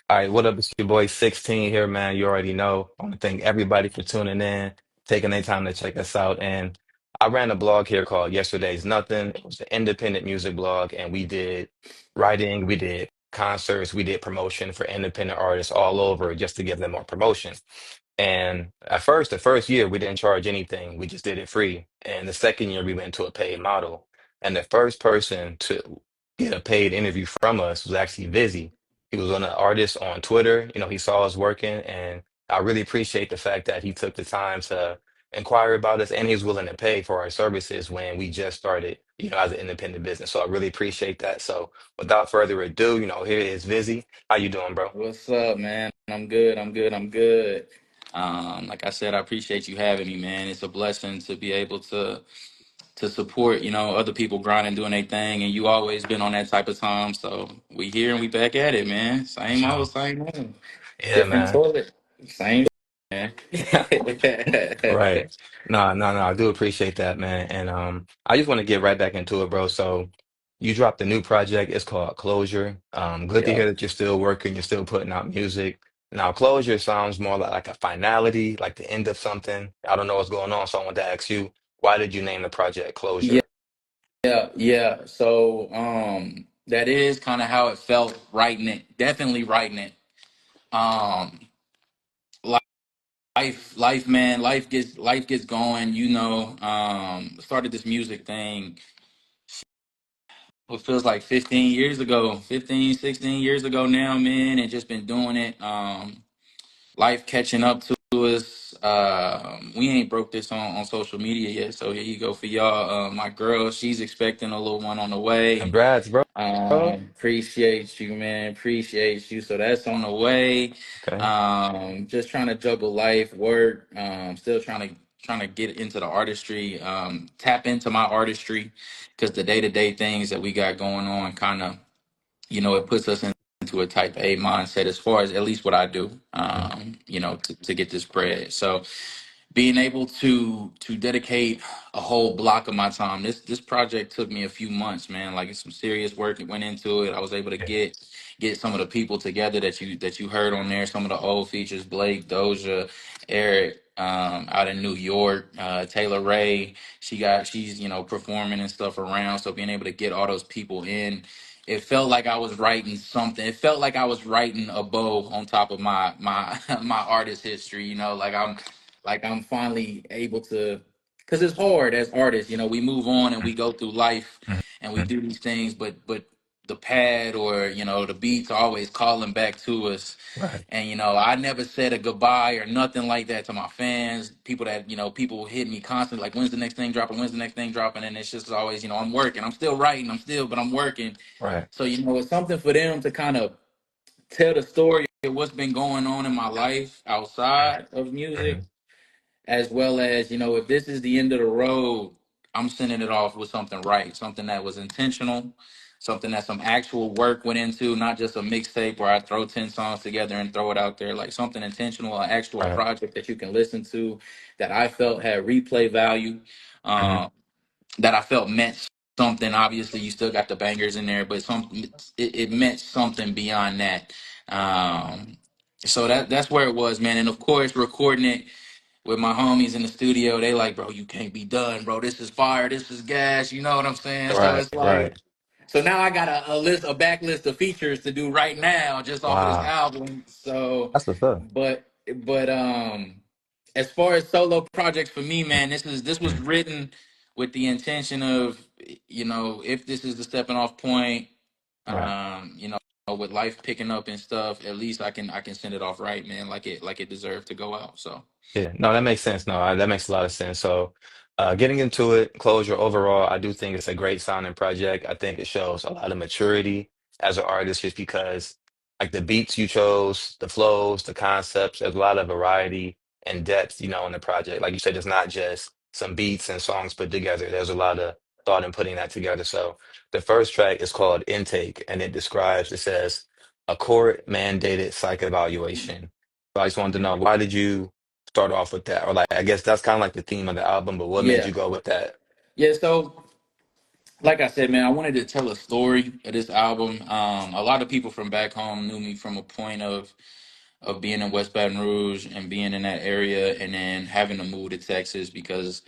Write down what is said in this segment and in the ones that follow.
All right, what up? It's your boy 16 here, man. You already know. I want to thank everybody for tuning in, taking their time to check us out. And I ran a blog here called Yesterday's Nothing. It was an independent music blog, and we did writing, we did concerts, we did promotion for independent artists all over just to give them more promotion. And at first, the first year, we didn't charge anything. We just did it free. And the second year, we went to a paid model. And the first person to get a paid interview from us was actually Vizzy. He was an artist on Twitter. He saw us working, and I really appreciate the fact that he took the time to inquire about us, and he was willing to pay for our services when we just started, as an independent business. So I really appreciate that. So without further ado, here is Vizzy. How you doing, bro? What's up, man? I'm good. I'm good. Like I said, I appreciate you having me, man. It's a blessing to be able to support, other people grinding, doing their thing, and you always been on that type of time. So we here and we back at it, man. For Same old, sure. same old. Yeah, Different man. toilet, same man. Right. No, no, no. I do appreciate that, man. And I just want to get right back into it, bro. So you dropped a new project. It's called Closure. Good to Yeah. hear that you're still working, you're still putting out music. Now, Closure sounds more like a finality, like the end of something. I don't know what's going on, so I want to ask you, why did you name the project Yeah, Closure? yeah. So that is kind of how it felt writing it. Definitely writing it. Um life, man, life gets going, started this music thing what feels like 15 years ago, 15, 16 years ago now, man, and just been doing it. Life catching up to us. We ain't broke this on social media yet, so here you go for y'all. My girl, she's expecting a little one on the way. Congrats, bro. Appreciate you, man. Appreciate you. So that's on the way. Okay. Just trying to juggle life, work. Still trying to get into the artistry. Tap into my artistry because the day to day things that we got going on, kind of, it puts us into a type A mindset as far as at least what I do. Mhm. To get this bread. So being able to dedicate a whole block of my time. This project took me a few months, man. Like it's some serious work that went into it. I was able to Yeah. get some of the people together that you heard on there. Some of the old features: Blake, Doja, Eric, out in New York, Taylor Ray. She's performing and stuff around. So being able to get all those people in. It felt like I was writing something. It felt like I was writing a bow on top of my my artist history. I'm finally able to, because it's hard as artists. We move on and we go through life and we Mhm. do these things, but the pad or the beats are always calling back to us. Right. And I never said a goodbye or nothing like that to my fans. People that people hit me constantly like, when's the next thing dropping? When's the next thing dropping? And it's just always, I'm working. I'm still writing. But I'm working. Right. So it's something for them to kind of tell the story of what's been going on in my life outside of music, Mhm. as well as if this is the end of the road, I'm sending it off with something right, something that was intentional, something that some actual work went into, not just a mixtape where I throw 10 songs together and throw it out there. Like something intentional, an actual Right. project that you can listen to, that I felt had replay value, Mhm. um, that I felt meant something. Obviously you still got the bangers in there, but it meant something beyond that. So that's where it was, man. And of course recording it with my homies in the studio, they like, bro, you can't be done, bro. This is fire. This is gas. You know what I'm saying? So Right. it's like, Right. so now I got a back list of features to do right now, just off of this Wow. album. So, That's what's up. but but as far as solo projects for me, man, this was Mhm. written with the intention of, if this is the stepping off point, Right. with life picking up and stuff, at least I can send it off right, man, like it deserved to go out. So. Yeah, no, that makes sense. No, that makes a lot of sense. So, getting into it, Closure overall, I do think it's a great sounding project. I think it shows a lot of maturity as an artist, just because like the beats you chose, the flows, the concepts, there's a lot of variety and depth, in the project. Like you said, it's not just some beats and songs put together. There's a lot of thought in putting that together. So, the first track is called Intake, and it says, a court mandated psych evaluation. So I just wanted to know, why did you start off with that? Or like, I guess that's kind of like the theme of the album, but what made Yeah. you go with that? Yeah, so like I said, man, I wanted to tell a story of this album. A lot of people from back home knew me from a point of being in West Baton Rouge and being in that area, and then having to move to Texas because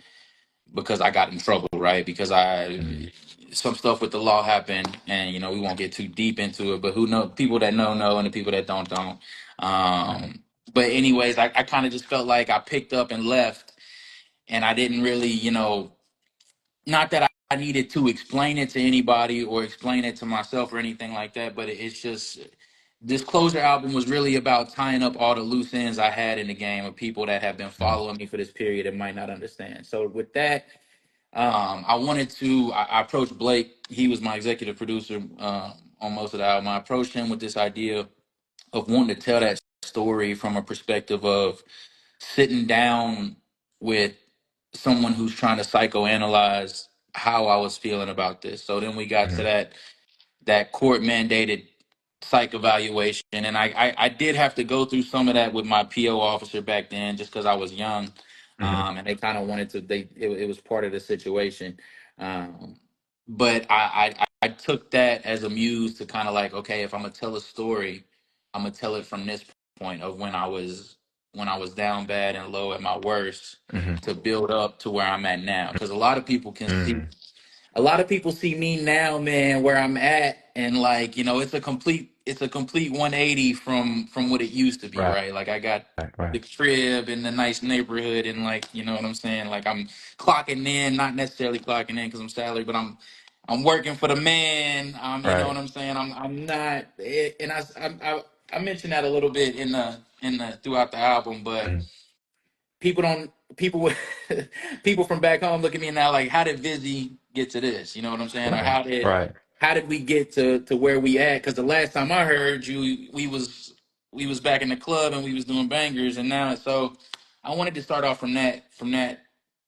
I got in trouble, right? Because Mhm. I some stuff with the law happened, and we won't get too deep into it. But who know? People that know, and the people that don't. Mhm. But anyways, I kind of just felt like I picked up and left, and I didn't really, not that I needed to explain it to anybody or explain it to myself or anything like that, but it's just this closure album was really about tying up all the loose ends I had in the game of people that have been Mhm. following me for this period and might not understand. So with that, I wanted to. I approached Blake. He was my executive producer on most of the album. I approached him with this idea of wanting to tell that story from a perspective of sitting down with someone who's trying to psychoanalyze how I was feeling about this. So then we got to Mhm. that court mandated psych evaluation, and I did have to go through some of that with my PO officer back then, just because I was young, Mhm. and they kind of wanted to. It was part of the situation, but I took that as a muse to kind of like, okay, if I'm gonna tell a story, I'm gonna tell it from this point of when I was down bad and low at my worst, Mhm. to build up to where I'm at now, because Mhm. a lot of people see me now, man, where I'm at, and like, it's a complete 180 from what it used to be, Right. right? Like I got Right. the crib in the nice neighborhood, and like, you know what I'm saying? Like I'm clocking in, not necessarily clocking in because I'm salary, but I'm working for the man. You know what Right. I'm saying? I'm not, and I mentioned that a little bit in the throughout the album, but Mhm. people don't people people from back home look at me now like, how did Vizzy get to this? You know what I'm saying? Or Right. Right. how did we get to where we at? Because the last time I heard you, we was back in the club and we was doing bangers, and now so I wanted to start off from that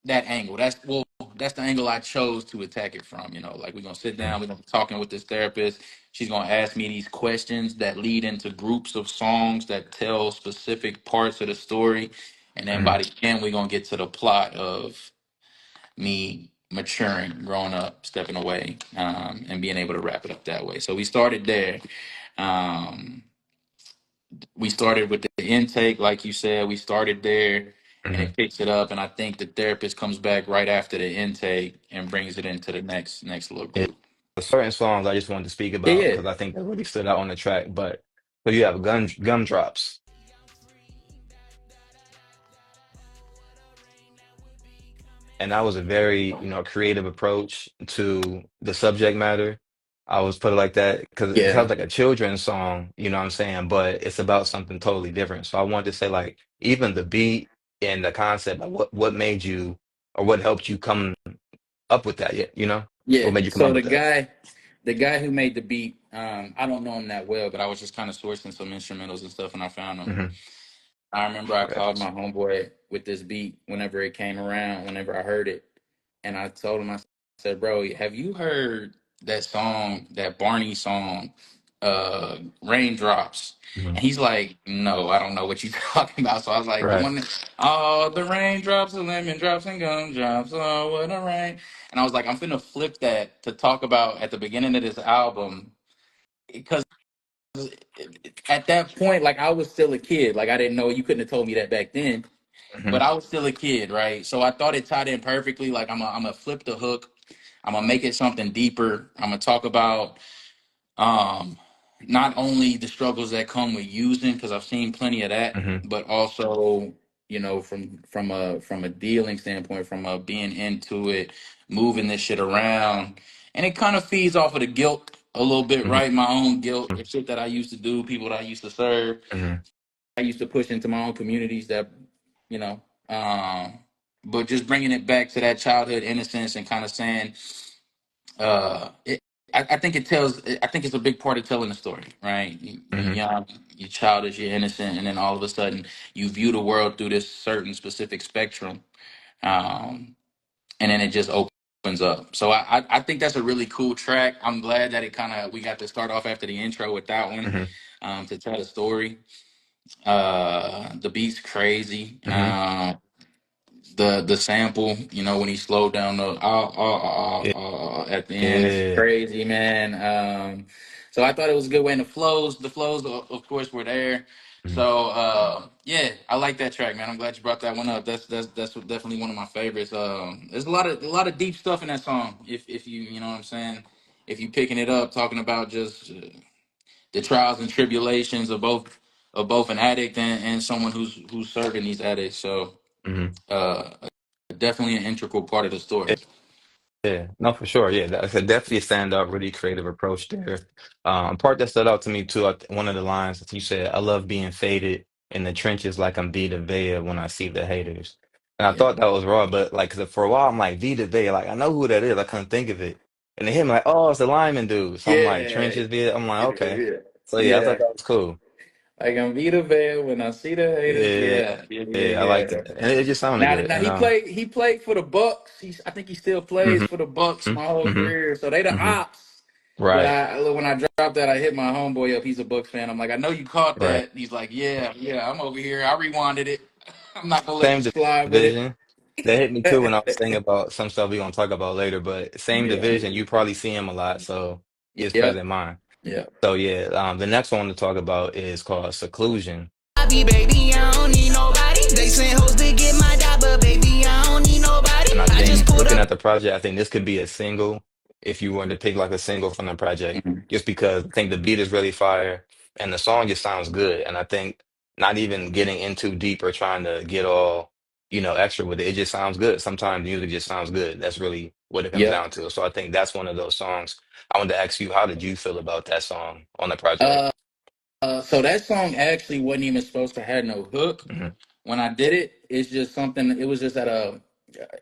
angle. That's the angle I chose to attack it from. Like, we're gonna sit Mhm. down, we're gonna be talking with this therapist. She's gonna ask me these questions that lead into groups of songs that tell specific parts of the story, and then Mhm. by the end, we're gonna get to the plot of me maturing, growing up, stepping away, and being able to wrap it up that way. So we started there. Um, we started with the intake, like you said. We started there, and Mhm. it picks it up. And I think the therapist comes back right after the intake and brings it into the next little Yeah. group. Certain songs I just wanted to speak Yeah, about yeah, because I think that really stood out on the track. But so you have gumdrops. And that was a very, creative approach to the subject matter. I was put it like that because it yeah, sounds like a children's song, you know what I'm saying? But it's about something totally different. So I wanted to say, like, even the beat and the concept, like what made you or what helped you come up with that, yeah. What made you come So up the with that? guy, the guy who made the beat, I don't know him that well, but I was just kind of sourcing some instrumentals and stuff, and I found him. Hmm. I remember I Okay. called my homeboy with this beat whenever it came around, whenever I heard it. And I told him, I said, bro, have you heard that song, that Barney song, Raindrops? Hmm. And he's like, no, I don't know what you talking about. So I was like, the Right. one that, oh, the raindrops, the lemon drops and gumdrops, oh, what a rain. And I was like, I'm finna flip that to talk about at the beginning of this album. Because at that point, like, I was still a kid. Like, I didn't know, you couldn't have told me that back then, Hmm. but I was still a kid, right? So I thought it tied in perfectly. Like, I'm gonna flip the hook. I'm gonna make it something deeper. I'm gonna talk about um not only the struggles that come with using, because I've seen plenty of that, Hmm. but also, from a dealing standpoint, from a being into it, moving this shit around, and it kind of feeds off of the guilt a little bit, Hmm. right? My own guilt, the shit that I used to do, people that I used to serve, Hmm. I used to push into my own communities that, you know, um, but just bringing it back to that childhood innocence and kind of saying, it, I think I think it's a big part of telling the story, right? You're Hmm. young, you're childish, you're innocent, and then all of a sudden you view the world through this certain specific spectrum, um, and then it just opens up. So I think that's a really cool track. I'm glad that we got to start off after the intro with that one, Hmm. to tell the story. The beat's crazy. Hmm. the sample, when he slowed down the Yeah. at the end, it's Yeah. crazy, man. So I thought it was a good way. And the flows, of course, were there. Mhm. So yeah, I like that track, man. I'm glad you brought that one up. That's definitely one of my favorites. There's a lot of deep stuff in that song. If you know what I'm saying, if you picking it up, talking about just the trials and tribulations of both an addict and someone who's serving these addicts. So Mhm. uh, definitely an integral part of the story. Yeah, no, for sure. Yeah, that's a definitely a stand-up, really creative approach there. Part that stood out to me too, one of the lines that you said, "I love being faded in the trenches like I'm Vita Vea when I see the haters." And I Yeah, thought that was raw, but like 'cause for a while I'm like Vita Vea, like I know who that is. I couldn't think of it, and then him like, oh, it's the lineman dude. So I'm like yeah, trenches Vita. I'm like okay. yeah, So yeah, I thought yeah. that was cool. Like I'm Vita Vale when I see the haters. Yeah, Yeah, yeah, yeah, I yeah, liked yeah. it, and it just sounded Now, good. now And he played for the Bucks. I think he still plays hmm for the Bucks my whole hmm career. So they the hmm ops. But right, when I dropped that, I hit my homeboy up. He's a Bucks fan. I'm like, I know you caught right. that. He's like, yeah, yeah. I'm over here. I rewinded it. I'm not gonna let you Same slide with it. division. That hit me too when I was thinking about some stuff we're gonna talk about later. But same Yeah. division, you probably see him a lot, so it's Yep. present in mind. Yep. So yeah, the next one to talk about is called Seclusion. I be baby, I don't need nobody. They send hoes to get my dot, but baby, I don't need nobody. And I I just think pulled looking up. at the project, I think this could be a single if you wanted to pick like a single from the project, Mhm. just because I think the beat is really fire and the song just sounds good. And I think not even getting in too deep or trying to get all, extra with it, it just sounds good. Sometimes music just sounds good. That's really what it comes Yep. down to. So I think that's one of those songs. I wanted to ask you, how did you feel about that song on the project? Uh, so that song actually wasn't even supposed to have no hook. Hmm. When I did it, it's just something. It was just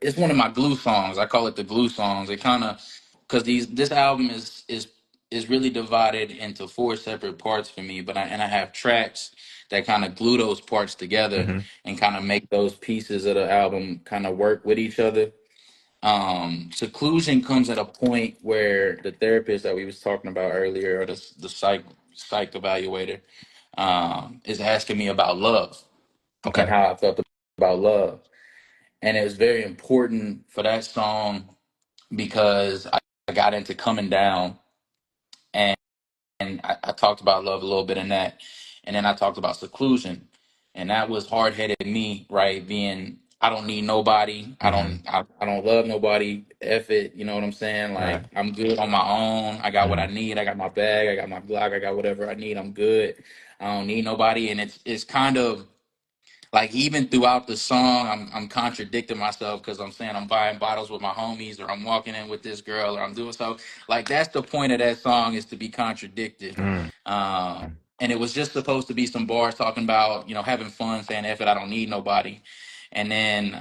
it's one of my glue songs. I call it the glue songs. It kind of because these this album is really divided into four separate parts for me. But I have tracks that kind of glue those parts together Hmm. and kind of make those pieces of the album kind of work with each other. Seclusion comes at a point where the therapist that we was talking about earlier, or the psych evaluator, is asking me about love and Okay. how I felt about love. And it was very important for that song because I got into coming down, and I talked about love a little bit in that. And then I talked about seclusion. And that was hard headed me, right? Being I don't need nobody. Hmm. I don't love nobody. F it. You know what I'm saying? Like Right. I'm good on my own. I got what I Hmm. need. I got my bag. I got my Glock. I got whatever I need. I'm good. I don't need nobody. And it's kind of like even throughout the song, I'm contradicting myself because I'm saying I'm buying bottles with my homies, or I'm walking in with this girl, or I'm doing so. Like that's the point of that song, is to be contradicted. Hmm. And it was just supposed to be some bars talking about having fun, saying "F it, I don't need nobody." And then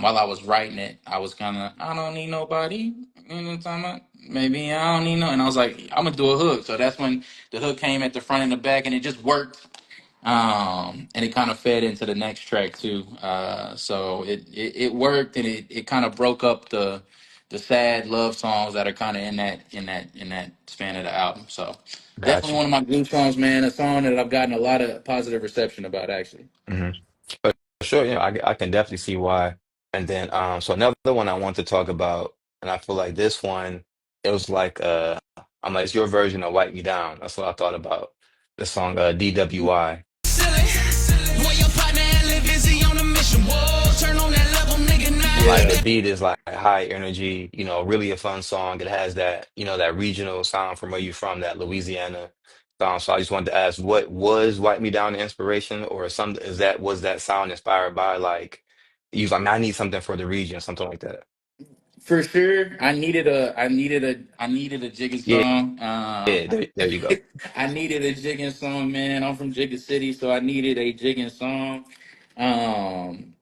while I was writing it, I was kind of I don't need nobody. You know what I'm talking about? Maybe I don't need no. And I was like, I'm gonna do a hook. So that's when the hook came at the front and the back, and it just worked, and it kind of fed into the next track too. So it worked, and it kind of broke up the sad love songs that are kind of in that span of the album. So definitely Gotcha. one of my glue songs, man. A song that I've gotten a lot of positive reception about, actually. Hmm. Sure, yeah, I can definitely see why. And then, so another one I want to talk about, and I feel like this one, it was like, I'm like, it's your version of "Wipe Me Down." That's what I thought about the song, DWI. Silly. Boy, your partner and live Vizzy on a mission. Whoa, turn on that level, nigga, Like now. the Yeah. beat is like high energy, really a fun song. It has that, that regional sound from where you from, that Louisiana sound. So I just wanted to ask, what was "Wipe Me Down" the inspiration, or some was that sound inspired by like, you was like, I need something for the region, something like that. For sure, I needed a jigging Yeah, song. yeah, there you go. I needed a jigging song, man. I'm from Jigga City, so I needed a jigging song. Um,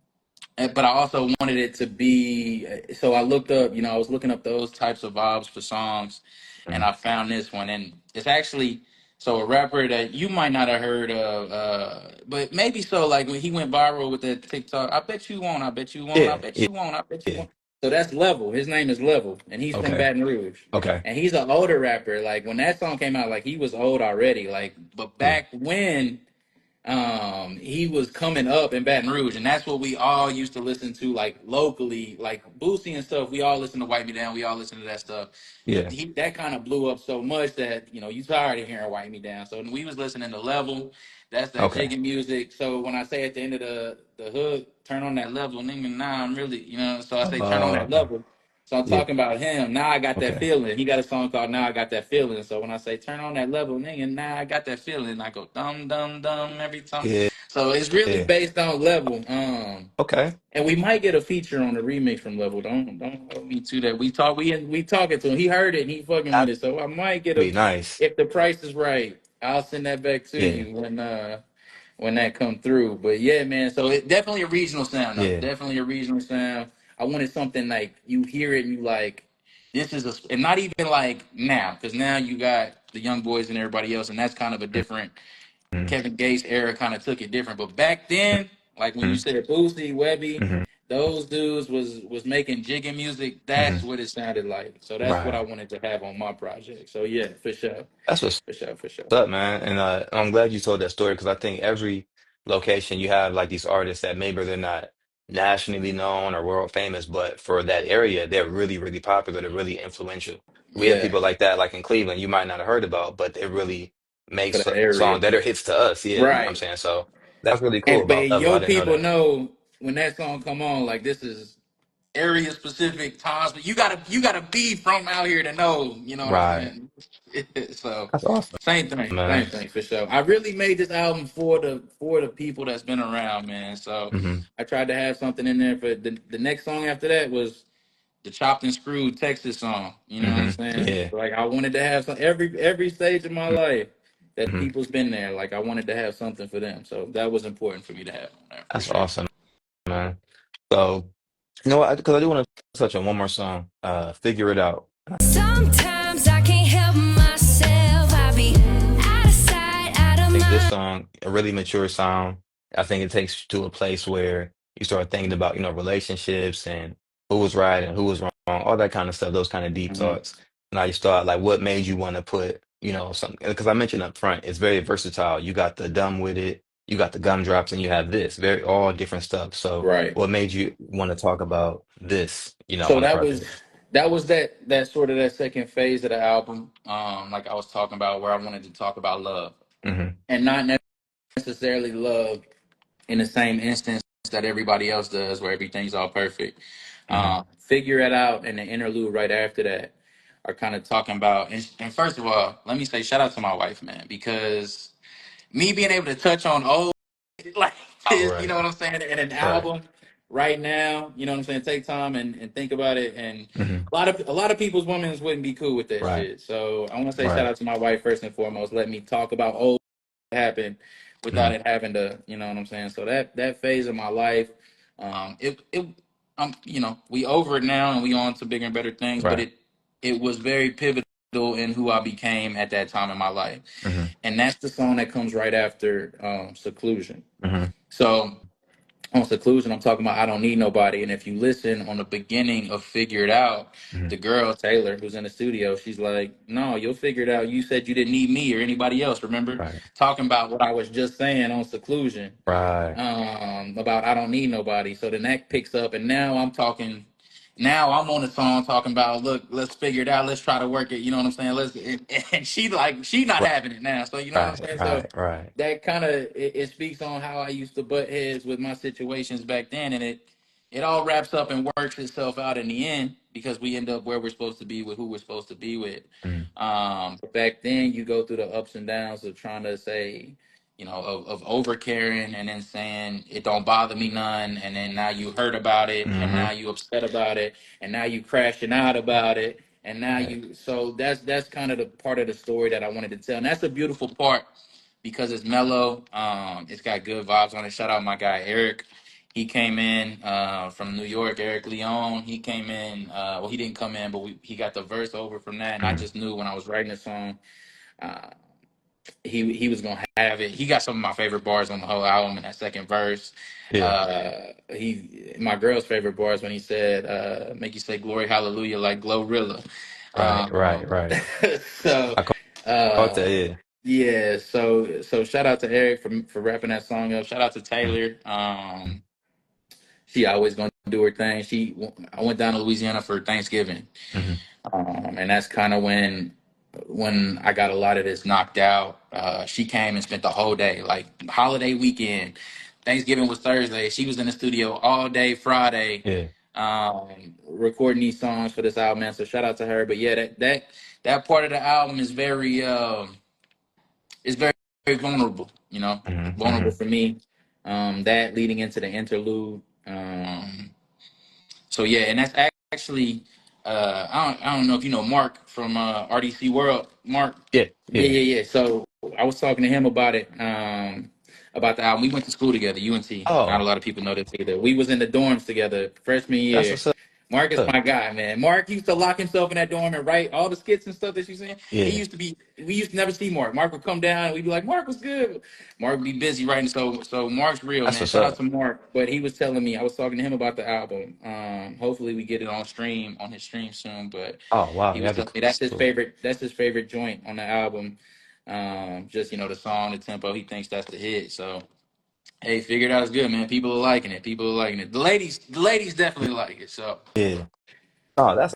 but I also wanted it to be. So I looked up, I was looking up those types of vibes for songs, and Mhm. I found this one, and it's actually so a rapper that you might not have heard of, but maybe so. Like when he went viral with that TikTok, I bet you won't. I bet you won't. I Yeah, bet yeah, you won't. I bet you yeah. won't. So that's Level. His name is Level, and he's from Okay, Baton Rouge, okay. and he's an older rapper. Like when that song came out, like he was old already. Like, but Mm. back when he was coming up in Baton Rouge, and that's what we all used to listen to, like locally, like Boosie and stuff. We all listen to Wipe Me Down. We all listen to that stuff. But Yeah. that kind of blew up so much that you tired of hearing Wipe Me Down. So we was listening to Level. That's that Okay. jigging music. So when I say at the end of the hook, turn on that level, nigga, nah, I'm really, So I say turn on that Uh, level. So I'm yeah. talking about him. Now I got that Okay. feeling. He got a song called Now I Got That Feeling. So when I say turn on that level, nigga, now I got that feeling. I go dum dum dum every time. Yeah. So it's really Yeah. based on level. Okay. And we might get a feature on the remix from Level. Don't hold me to that. We talking to him. He heard it and he fucking with That'd it. So I might get be a nice. if the price is right. I'll send that back to Yeah. you when that come through. But yeah, man. So it definitely a regional sound though. Yeah. Definitely a regional sound. I wanted something like you hear it and you like this is and not even like now because now you got the young boys and everybody else and that's kind of a different Mm-hmm. Kevin Gates era kind of took it different. But back then, like when you said Boosie, Webby, Hmm. those dudes was making jigging music. That's Hmm. what it sounded like. So that's what I Right. wanted to have on my project. So yeah, for sure, That's what's for sure, for sure. up, man. And I'm glad you told that story because I think every location you have like these artists that maybe they're not nationally known or world famous, but for that area, they're really, really popular. They're really influential. We have Yeah, people like that, like in Cleveland, you might not have heard about, but they really make for the area, songs that are hits to us. Yeah, you know what I'm right? saying? So that's really cool And but about Level. I yo, didn't know people that. know when that song come on, like this is area specific times, but you gotta be from out here to know. You know what I'm Right. saying? So That's awesome, same man. thing for sure. I really made this album for the people that's been around, man. So Hmm. I tried to have something in there for the next song after that was the Chopped and Screwed Texas song. You know what I'm Hmm. saying? Yeah. Like I wanted to have some every stage of my life that Hmm. people's been there. Like I wanted to have something for them. So that was important for me to have on there for That's sure. awesome, man. So, you know what? Because I do want to touch on one more song, Figure It Out. Sometimes I can't help myself. I be out of sight, out of Think this mind. song, a really mature sound. I think it takes you to a place where you start thinking about, relationships and who was right and who was wrong, all that kind of stuff, those kind of deep Hmm. thoughts. Now you start like what made you want to put, something because I mentioned up front, it's very versatile. You got the dumb with it, you got the gumdrops, and you have this, very all different stuff. So Right. what made you want to talk about this, So on the that was project? that sort of that second phase of the album. Like I was talking about where I wanted to talk about love. Hmm. And not necessarily love in the same instance that everybody else does where everything's all perfect. Hmm. Figure it out and the interlude right after that are kind of talking about and first of all, let me say shout out to my wife, man, because me being able to touch on old like Oh, this, you know right, what I'm saying, in an right. album right now, you know what I'm saying, take time and think about it. And Hmm. a lot of people's women wouldn't be cool with that Right, shit. So I want to say shout right. out to my wife first and foremost. Let me talk about old happen without Hmm. it having to, you know what I'm saying. So that phase of my life, it we over it now and we on to bigger and better things, but Right. it was very pivotal in who I became at that time in my life. Hmm. And that's the song that comes right after Seclusion. Hmm. So on Seclusion, I'm talking about I don't need nobody. And if you listen on the beginning of Figure It Out, Hmm. the girl Taylor, who's in the studio, she's like, "No, you'll figure it out. You said you didn't need me or anybody else. Remember Right. talking about what I was just saying on Seclusion Right. about I don't need nobody." So then that picks up, and now I'm talking. Now I'm on the song talking about, look, let's figure it out. Let's try to work it. You know what I'm saying? And she not having it now. So you know what I'm Right. saying? So Right. Right. that kind of it speaks on how I used to butt heads with my situations back then, and it all wraps up and works itself out in the end because we end up where we're supposed to be with who we're supposed to be with. Mm. But back then, you go through the ups and downs of trying to say, of over caring and then saying it don't bother me none, and then now you hurt about it, and now Hmm. you upset about it, and now you crashing out about it, and now Right. you. So that's kind of the part of the story that I wanted to tell, and that's a beautiful part because it's mellow. It's got good vibes on it. Shout out my guy Eric. He came in from New York. Eric Leon. He came in. Well, he didn't come in, but he got the verse over from that, and I Hmm. just knew when I was writing the song, uh, he was gonna have it. He got some of my favorite bars on the whole album in that second verse. Yeah. He my girl's favorite bars when he said, "Make you say glory hallelujah like Glorilla." Right. Right. Um, Right. so I caught that. uh, Yeah. Yeah, so shout out to Eric for wrapping that song up. Shout out to Mhm. Taylor. She always gonna do her thing. I went down to Louisiana for Thanksgiving, Mhm. and that's kind of when I got a lot of this knocked out. She came and spent the whole day, like holiday weekend. Thanksgiving was Thursday. She was in the studio all day Friday, Yeah. recording these songs for this album. Man, so shout out to her. But yeah, that part of the album is very vulnerable. You know, Mhm. vulnerable Mhm. for me. That leading into the interlude. So yeah, and that's actually I don't know if you know Mark from RDC World. Mark, Yeah. yeah, Yeah. yeah, yeah. So I was talking to him about it, about the album. We went to school together, UNT. Not a Oh, lot of people know this either. We was in the dorms together freshman that's year. what's up. Mark is my guy, man. Mark used to lock himself in that dorm and write all the skits and stuff that you saying. He Yeah. used to be. We used to never see Mark. Mark would come down and we'd be like, "Mark was good." Mark would be busy writing. So Mark's real, That's man. what's Shout out up. to Mark. But he was telling me, I was talking to him about the album. Hopefully we get it on his stream soon. But Oh, wow. he Yeah, was that'd telling be me that's his cool. favorite. That's his favorite joint on the album. Just the song, the tempo. He thinks that's the hit. So hey, figured out it's good, man. People are liking it. People are liking it. The ladies definitely like it. So Yeah. Oh, that's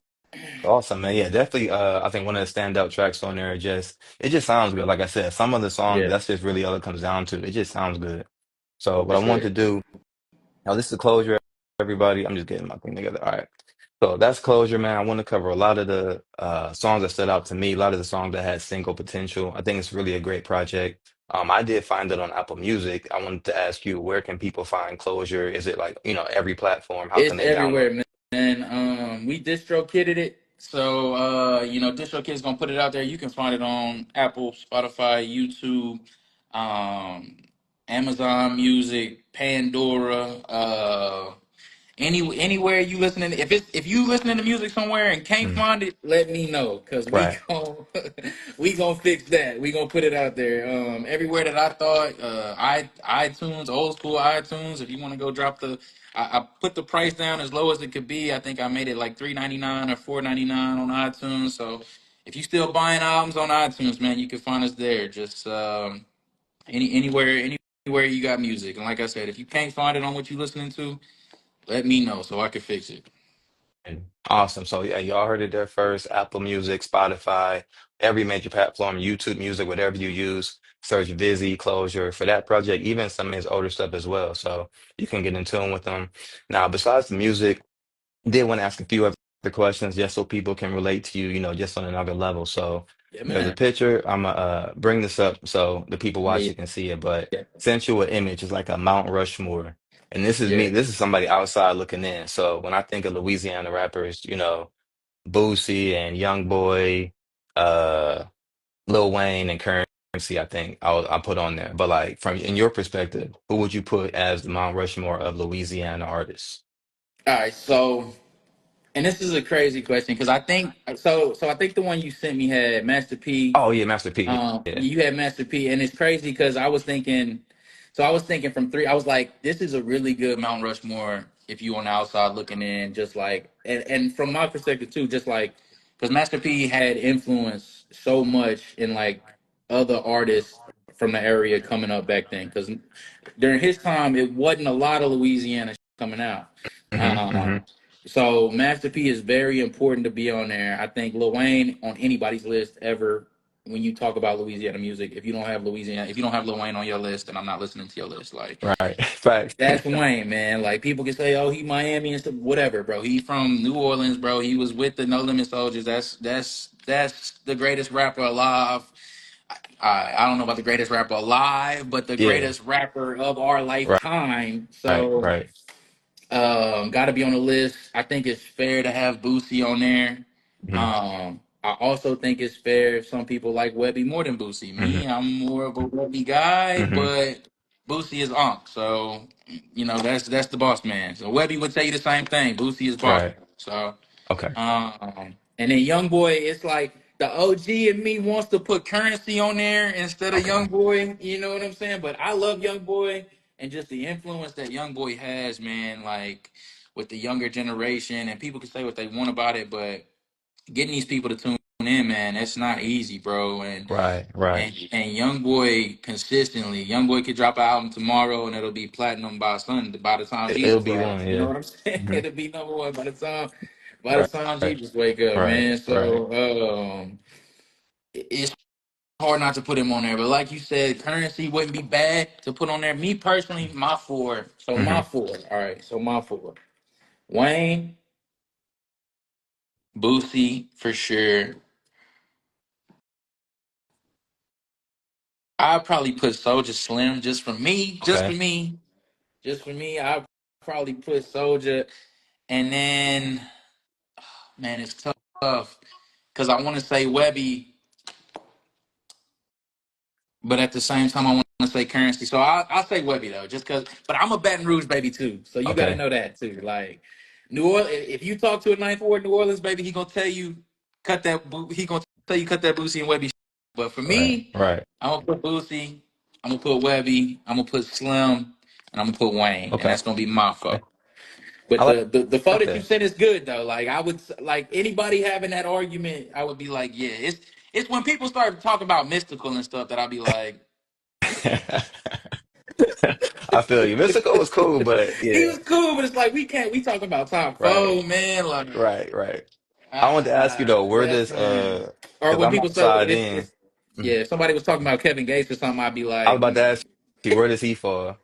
awesome, man. Yeah, definitely. I think one of the standout tracks on there it just sounds good. Like I said, some of the songs, yeah, that's just really all it comes down to. It just sounds good. So what for I want sure. to do now, this is closure, everybody. I'm just getting my thing together. All right. So that's closure, man. I want to cover a lot of the songs that stood out to me, a lot of the songs that had single potential. I think it's really a great project. I did find it on Apple Music. I wanted to ask you, where can people find closure? Is it like, every platform? How can It's they download? everywhere, man. We distro kitted it. So distro kid's gonna put it out there. You can find it on Apple, Spotify, YouTube, um, Amazon Music, Pandora, anywhere you listening. If you listening to music somewhere and can't Mm, find it, let me know because we right. gon' we gonna fix that. We gonna put it out there. Everywhere that I thought, iTunes, old school iTunes. If you want to go drop I put the price down as low as it could be. I think I made it like $3.99 or $4.99 on iTunes. So if you still buying albums on iTunes, man, you can find us there. Just anywhere you got music. And like I said, if you can't find it on what you listening to, let me know so I can fix it. And awesome. So yeah, y'all heard it there first. Apple Music, Spotify, every major platform, YouTube Music, whatever you use. Search Vizzy, Closure for that project, even some of his older stuff as well. So you can get in tune with them. Now, besides the music, did want to ask a few other questions just so people can relate to you, just on another level. So Yeah, there's a man. picture. I'm gonna bring this up so the people Yeah, watching can see it, but yeah, sent you an image. It's like a Mount Rushmore. And this is me. yeah. This is somebody outside looking in. So when I think of Louisiana rappers, Boosie and Young Boy, uh, Lil Wayne and Currency, I think I'll put on there. But like from in your perspective, who would you put as the Mount Rushmore of Louisiana artists? All right, so and this is a crazy question because I think so. So I think the one you sent me had Master P. Oh yeah, Master P. Yeah. You had Master P, and it's crazy because I was thinking. So I was thinking from three. I was like, this is a really good Mount Rushmore. If you on the outside looking in, just like and from my perspective too, just like because Master P had influence so much in like other artists from the area coming up back then. Because during his time, it wasn't a lot of Louisiana coming out. Hmm. Hmm. Um, so Master P is very important to be on there. I think Lil Wayne on anybody's list ever when you talk about Louisiana music. If you don't have Lil Wayne on your list, then I'm not listening to your list. Like Right. Facts. that's Wayne, man. Like people can say, oh, he Miami and stuff, whatever, bro. He from New Orleans, bro. He was with the No Limit Soldiers. That's the greatest rapper alive. I don't know about the greatest rapper alive, but the Yeah. greatest rapper of our Right. lifetime. Right. So Right. got to be on the list. I think it's fair to have Boosie on there. Hmm. I also think it's fair if some people like Webby more than Boosie. Hmm. Me, I'm more of a Webby guy, Hmm. but Boosie is Unc. So that's the boss man. So Webby would tell you the same thing. Boosie is boss Right. man. So Okay. and then Young Boy, it's like the OG in me wants to put Currency on there instead of Young Okay. Boy. You know what I'm saying? But I love Young Boy and just the influence that Young Boy has, man. Like with the younger generation, and people can say what they want about it, but getting these people to tune tune in, man. That's not easy, bro. Right, right. And Young Boy consistently, Young Boy could drop an album tomorrow and it'll be platinum by the time It'll Jesus be rise. one, You know yeah. what I'm saying? Hmm. It'll be number one by the Right, time right, Jesus wake up, right, man. right. So it's hard not to put him on there. But like you said, Currency wouldn't be bad to put on there. Me personally, my four. So my Hmm. four. All right. So my four. Wayne, Boosie for sure. I'd probably put Soldier Slim just for me. Just for Okay. me. Just for me. I'd probably put Soldier. And then, man, it's tough because I want to say Webby, but at the same time, I want to say Currency. So I'll say Webby though, just because. But I'm a Baton Rouge baby too, so you got to Okay. know that too. Like New Orleans, if you talk to a ninth ward New Orleans baby, he gonna tell you cut that. He gonna tell you cut that Boosie and Webby. But for Right, me, right. I'm gonna put Boosie. I'm gonna put Webby. I'm gonna put Slim, and I'm gonna put Wayne, and Okay. that's gonna be my Okay. fault. I But like, the photo that you that. sent is good though. Like I would like anybody having that argument, I would be like, yeah, it's when people start talking about mystical and stuff that I'd be like, I feel you. Mystical was cool, but he yeah. was cool, but it's like we talking about top Right, four, man. Like right. I wanted to ask you though, where that's this man. Or because when I'm people say outside if in. yeah, Mhm. if somebody was talking about Kevin Gates or something, I'd be I was like, about to ask you, where does he fall?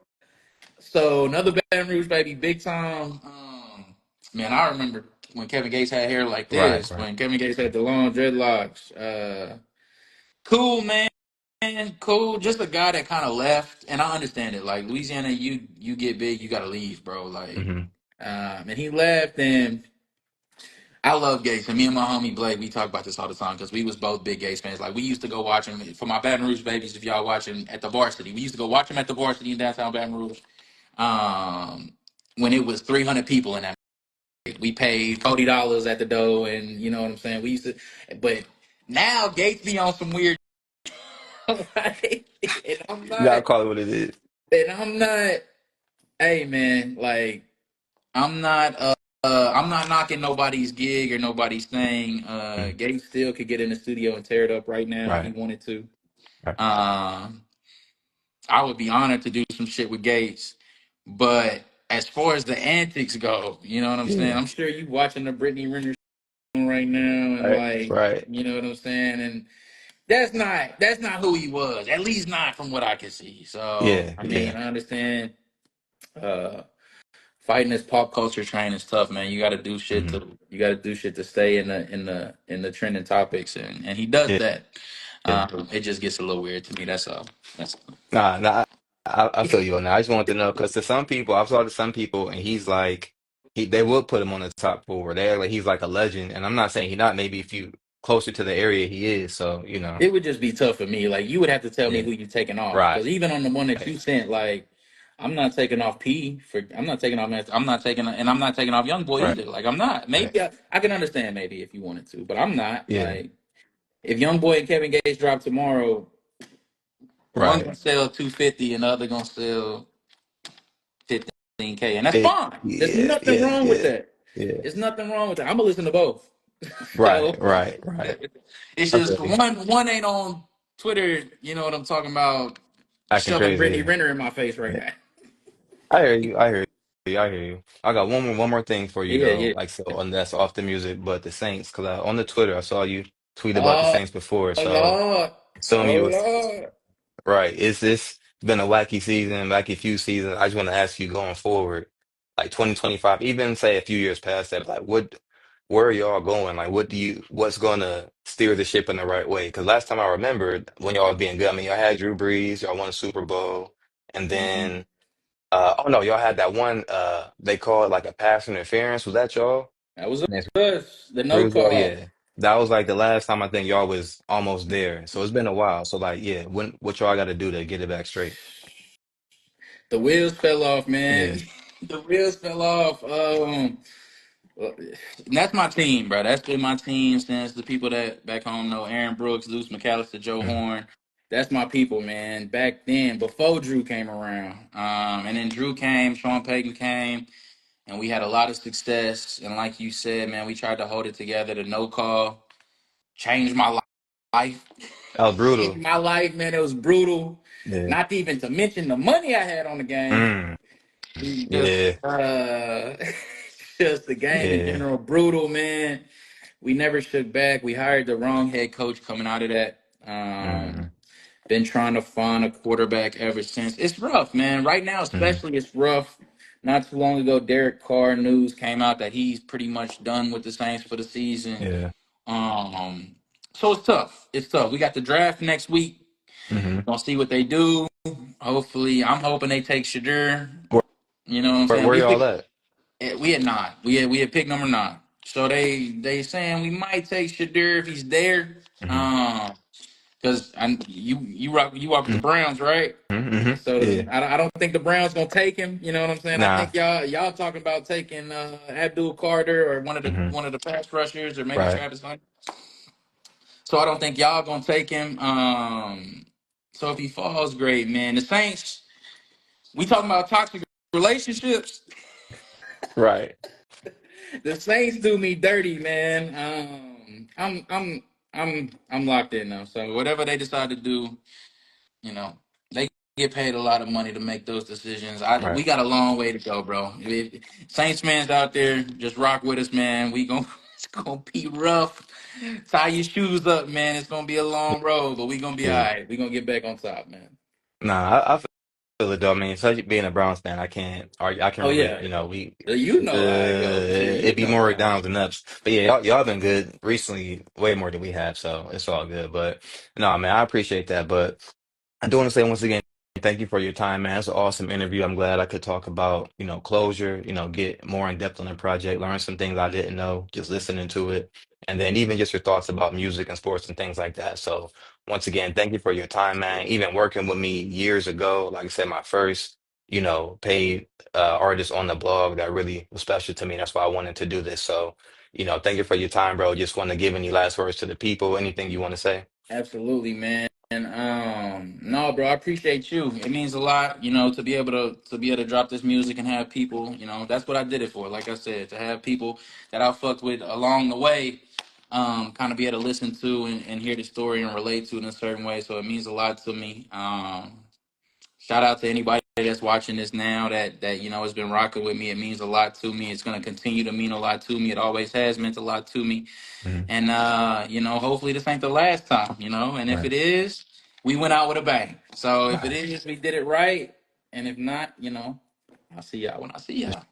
so another Baton Rouge baby, big time. Man, I remember when Kevin Gates had hair like Right, this, right. when Kevin Gates had the long dreadlocks. Cool, man. Cool. Just a guy that kind of left, and I understand it. Like Louisiana, you get big, you gotta leave, bro. Like, Hmm. and he left, and I love Gates. And me and my homie Blake, we talk about this all the time because we was both big Gates fans. Like we used to go watch him for my Baton Rouge babies. If y'all watching at the Varsity, we used to go watch him at the Varsity in downtown Baton Rouge. When it was 300 people in that, we paid $40 at the door, and you know what I'm saying. We used to, but now Gates be on some weird. Right? And I'm You gotta not, call it what it is. and I'm not. Hey, man, like I'm not knocking nobody's gig or nobody's thing. Mhm. Gates still could get in the studio and tear it up right now if he Right, wanted to. right. Um, I would be honored to do some shit with Gates, but as far as the antics go, you know what I'm saying. Yeah. I'm sure you watching the Brittany Renner right now, and Right, like, right. you know what I'm saying, and that's not who he was. At least not from what I can see. So Yeah, I mean, yeah. I understand. Uh, Fighting this pop culture train is tough, man. Hmm. You got to do shit to stay in the trending topics, and he does Yeah, that. yeah. It just gets a little weird to me. That's all. That's all. Nah, I feel you on that. I just wanted to know because to some people, I've talked to some people, and he's like, they would put him on the top four. They act like he's like a legend, and I'm not saying he not. Maybe if you closer to the area he is, so you know, It would just be tough for me. Like you would have to tell me yeah, who you taking off, right, because even on the one that you sent, like I'm not taking off P for. I'm not taking off. I'm not taking, and I'm not taking off Young Boy right, either. Like I'm not. right, Maybe I can understand maybe if you wanted to, but I'm not. yeah, Like if Young Boy and Kevin Gates drop tomorrow, one right. gonna sell 250 and the other gonna sell 15K, and that's It, fine. There's yeah, nothing yeah, wrong with yeah, that. yeah. There's nothing wrong with that. I'm gonna listen to both. Right, So right. it's I feel just you. one ain't on Twitter. You know what I'm talking about? Acting Shoving Brittany crazy. Renner in my face right Yeah. now. I hear you. I hear you. I hear you. I got one more thing for you Yeah, though. yeah. Like so, and that's off the music, but the Saints. Because on the Twitter, I saw you tweet about the Oh Saints before. So Lord, assume oh you was Lord. right. Is this been a wacky season, wacky few seasons? I just want to ask you going forward, like 2025, even say a few years past that, like where are y'all going? Like what's gonna steer the ship in the right way? Because last time I remembered when y'all was being good, I mean, y'all had Drew Brees, y'all won a Super Bowl, and Mhm. then. Oh no, y'all had that one they call it like a pass interference. Was that y'all? That was Against us. The no Rouge? call. Yeah. That was like the last time I think y'all was almost there. So it's been a while. So like yeah, what y'all gotta do to get it back straight? The wheels fell off, Yeah. man. The wheels fell off. Well, and that's my team, bro. That's been my team since the people that back home know Aaron Brooks, Luce McAllister, Joe Mhm. Horn. That's my people, man. Back then, before Drew came around, and then Drew came, Sean Payton came, and we had a lot of success. And like you said, man, we tried to hold it together. The no call. changed my life. That was Changed brutal. my life, man. It was brutal. Yeah. Not even to mention the money I had on the game. Mm. Just Yeah. just the game in Yeah. general, brutal, man. We never shook back. We hired the wrong head coach coming out of that. Mm. Been trying to find a quarterback ever since. It's rough, man. Right now, Mm. especially, it's rough. Not too long ago, Derek Carr news came out that he's pretty much done with the Saints for the season. Yeah. Um, so it's tough. It's tough. We got the draft next week. Hmm. Gonna see what they do. Hopefully, I'm hoping they take Shadur. Where, You know what I'm saying? where We y'all picked. at? We had nine. We had pick number nine. So they saying we might take Shadur if he's there. Hmm. Because you walk with the Browns, right? Hmm. So Yeah. I don't think the Browns gonna take him. You know what I'm saying? I Nah. think y'all talking about taking Abdul Carter or one of the Hmm. one of the pass rushers or maybe Right. Travis Hunt. So I don't think y'all gonna take him. So if he falls, great, man. The Saints, we talking about toxic relationships. Right. The Saints do me dirty, man. I'm locked in now. So whatever they decide to do, they get paid a lot of money to make those decisions. We Right. got a long way to go, bro. If Saints fans out there, just rock with us, man. We gon' it's gonna be rough. Tie your shoes up, man. It's gonna be a long road, but we gonna be all Yeah. right. We gonna get back on top, man. Nah, I feel it though. I mean, especially being a Browns fan, I can't argue. I can Oh relate. yeah, You know, we you know how it go. You it'd be know more how. downs than ups. But yeah, y'all been good recently, way more than we have. So it's all good. But no, man, I appreciate that. But I do want to say once again, thank you for your time, man. It's an awesome interview. I'm glad I could talk about, closure, get more in depth on the project, learn some things I didn't know, just listening to it. And then even just your thoughts about music and sports and things like that. So once again, thank you for your time, man. Even working with me years ago, like I said, my first, paid artist on the blog that really was special to me. That's why I wanted to do this. So, thank you for your time, bro. Just want to give any last words to the people, anything you want to say. Absolutely, man. No, bro, I appreciate you. It means a lot, to be able to drop this music and have people, that's what I did it for. Like I said, to have people that I fucked with along the way, kind of be able to listen to and hear the story and relate to it in a certain way. So it means a lot to me. Shout out to anybody that's watching this now that has been rocking with me. It means a lot to me. It's gonna continue to mean a lot to me. It always has meant a lot to me. Mhm. And hopefully this ain't the last time, and if Right. it is, we went out with a bang. So if it is, we did it right. And if not, I'll see y'all when I see y'all.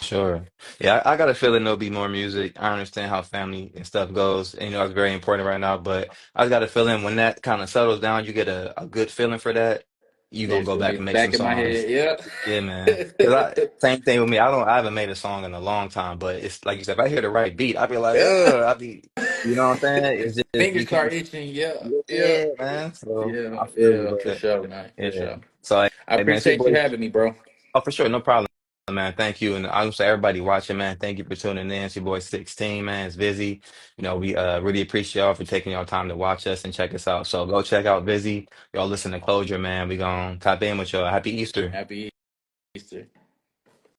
Sure. Yeah, I got a feeling there'll be more music. I understand how family and stuff goes. And, it's very important right now. But I got a feeling when that kind of settles down, you get a good feeling for that. You're gonna It's go gonna back be and make some back in my songs. head. Yep. Yeah, man. Cause same thing with me. I haven't made a song in a long time, but it's like you said, if I hear the right beat, I'd be like, Yeah. ugh, you know what I'm saying? It's just Fingers you can't, start itching. Yeah. Yeah. yeah, man. So Yeah. I feel you, Yeah. For but sure, man. For yeah. sure. So I hey, man, it's your appreciate you boy. having me, bro. Oh, for sure, no problem, man. Thank you, and I would say everybody watching, man. Thank you for tuning in. It's your boy 16, man. It's Vizzy. We really appreciate y'all for taking y'all time to watch us and check us out. So go check out Vizzy. Y'all listen to Closure, man. We gonna tap in with y'all. Happy Easter. Happy Easter.